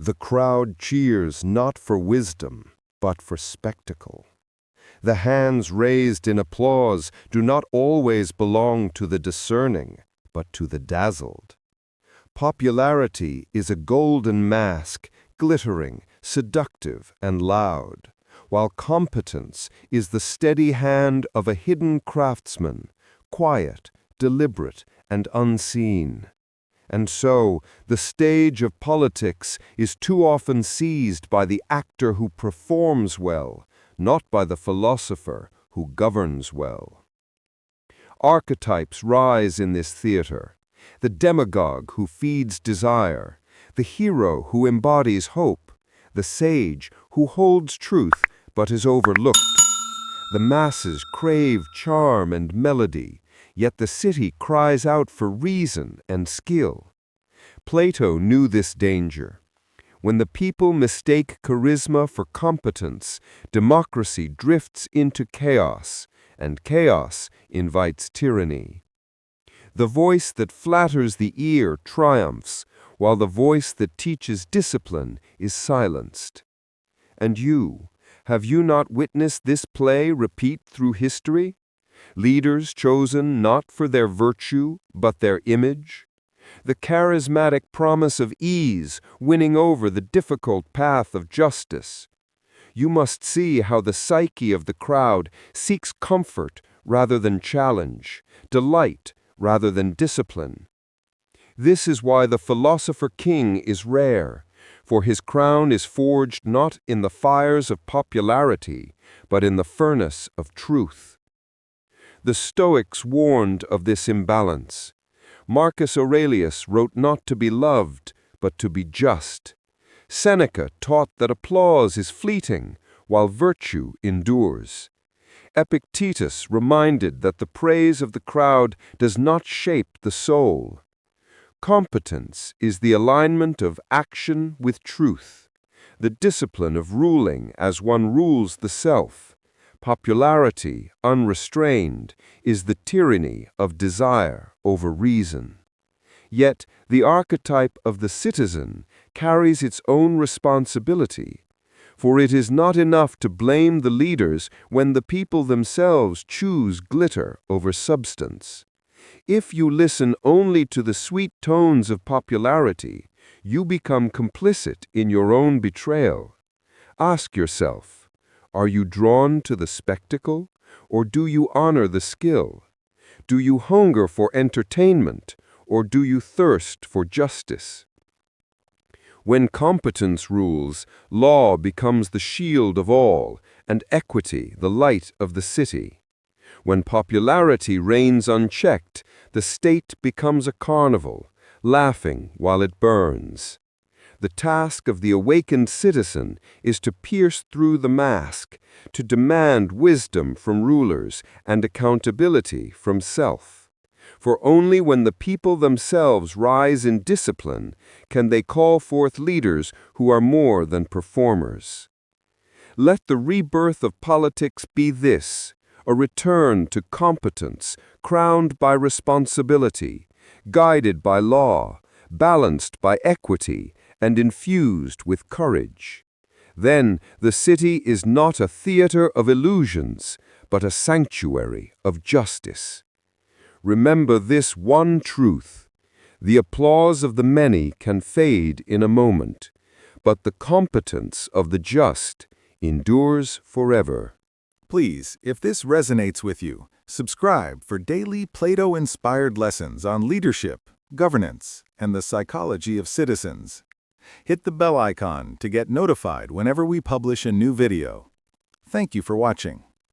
The crowd cheers not for wisdom, but for spectacle. The hands raised in applause do not always belong to the discerning, but to the dazzled. Popularity is a golden mask, glittering, seductive, and loud, while competence is the steady hand of a hidden craftsman, quiet, deliberate, and unseen. And so, the stage of politics is too often seized by the actor who performs well, not by the philosopher who governs well. Archetypes rise in this theater: the demagogue who feeds desire, the hero who embodies hope, the sage who holds truth but is overlooked. The masses crave charm and melody, yet the city cries out for reason and skill. Plato knew this danger. When the people mistake charisma for competence, democracy drifts into chaos, and chaos invites tyranny. The voice that flatters the ear triumphs, while the voice that teaches discipline is silenced. And you, have you not witnessed this play repeat through history? Leaders chosen not for their virtue, but their image? The charismatic promise of ease winning over the difficult path of justice. You must see how the psyche of the crowd seeks comfort rather than challenge, delight rather than discipline. This is why the philosopher king is rare, for his crown is forged not in the fires of popularity, but in the furnace of truth. The Stoics warned of this imbalance. Marcus Aurelius wrote not to be loved, but to be just. Seneca taught that applause is fleeting, while virtue endures. Epictetus reminded that the praise of the crowd does not shape the soul. Competence is the alignment of action with truth, the discipline of ruling as one rules the self. Popularity, unrestrained, is the tyranny of desire over reason. Yet the archetype of the citizen carries its own responsibility, for it is not enough to blame the leaders when the people themselves choose glitter over substance. If you listen only to the sweet tones of popularity, you become complicit in your own betrayal. Ask yourself, are you drawn to the spectacle, or do you honor the skill? Do you hunger for entertainment, or do you thirst for justice? When competence rules, law becomes the shield of all, and equity the light of the city. When popularity reigns unchecked, the state becomes a carnival, laughing while it burns. The task of the awakened citizen is to pierce through the mask, to demand wisdom from rulers and accountability from self. For only when the people themselves rise in discipline can they call forth leaders who are more than performers. Let the rebirth of politics be this: a return to competence, crowned by responsibility, guided by law, balanced by equity, and infused with courage. Then the city is not a theater of illusions, but a sanctuary of justice. Remember this one truth: the applause of the many can fade in a moment, but the competence of the just endures forever. Please, if this resonates with you, subscribe for daily Plato-inspired lessons on leadership, governance, and the psychology of citizens. Hit the bell icon to get notified whenever we publish a new video. Thank you for watching.